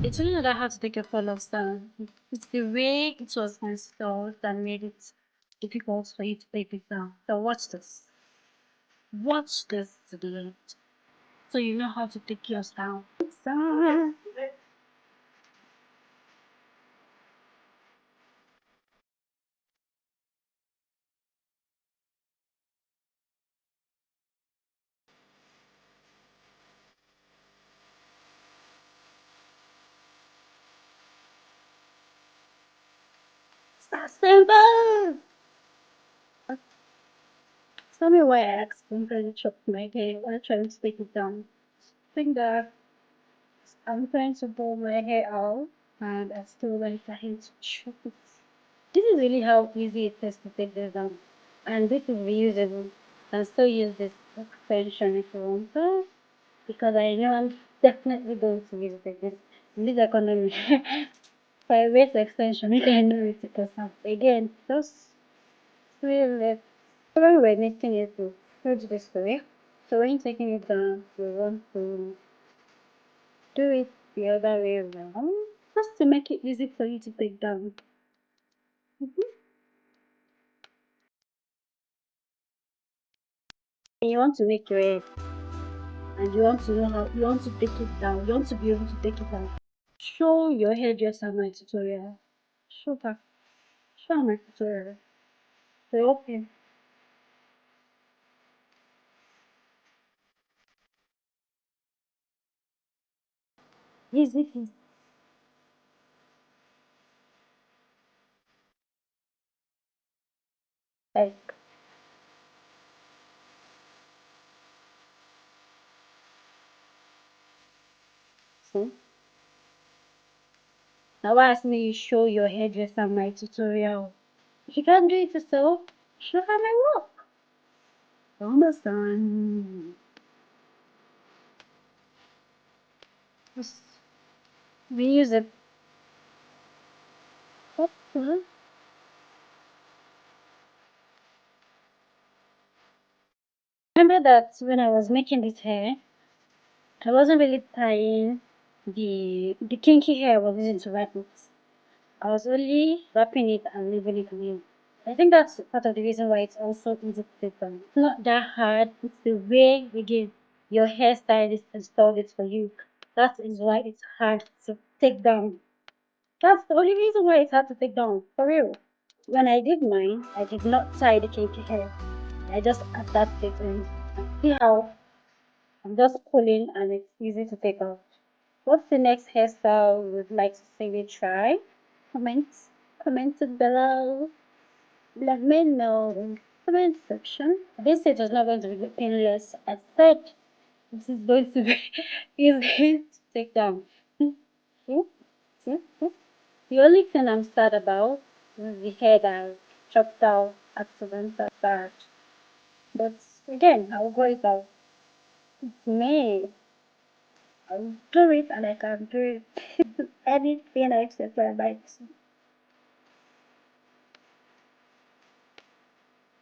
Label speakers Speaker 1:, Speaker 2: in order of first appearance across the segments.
Speaker 1: It's really not that hard to take your follows down. It's the way it was installed that made it difficult for you to take it down. So watch this. Watch this to the end. So you know how to take yours down. Start simple! Tell me why I accidentally chopped my hair while trying to take it down. I think that I'm trying to pull my hair out and I still like the hair to chop it. This is really how easy it is to take this down. And this is reusable. And still use this extension if you want to. Because I know I'm definitely going to use this. This economy. For a waist extension, you can do it yourself. Again, just really let. When we're knitting it to hold this way. So when you're taking it down, you want to do it the other way around. Just to make it easy for you to take down. And you want to make your hair and you want to know how you want to take it down. You want to be able to take it down. Show your hairdresser my tutorial. Show her. Show her my tutorial. So okay. Easy peasy. Like so. Now ask me you show your hairdresser my tutorial. If you can't do it yourself, show her my work. Almost done. Just reuse it. Okay. Remember that when I was making this hair, I wasn't really tying the kinky hair I was using to wrap it. I was only wrapping it and leaving it alone. I think that's part of the reason why it's also easy to take down. It's not that hard. It's the way again your hairstylist installed it for you. That is why it's hard to take down. That's the only reason why it's hard to take down. For real. When I did mine, I did not tie the kinky hair. I just attached it and see how I'm just pulling and it's easy to take out. What's the next hairstyle you would like to see me try? Comment, comment it below. Let me know in the comment section. This set is not going to be painless. I said this is going to be easy to take down. See? See? See? The only thing I'm sad about is the hair that I chopped out accidental start. But again, I'll go it out. It's me. I'll do it and I can do it. Anything except my bites.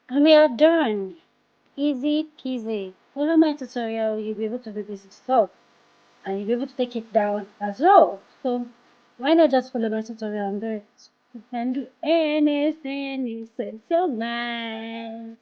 Speaker 1: And we are done. Easy peasy. Follow my tutorial, you'll be able to do this yourself. And you'll be able to take it down as well. So why not just follow my tutorial and do it? You can do anything you set your mind.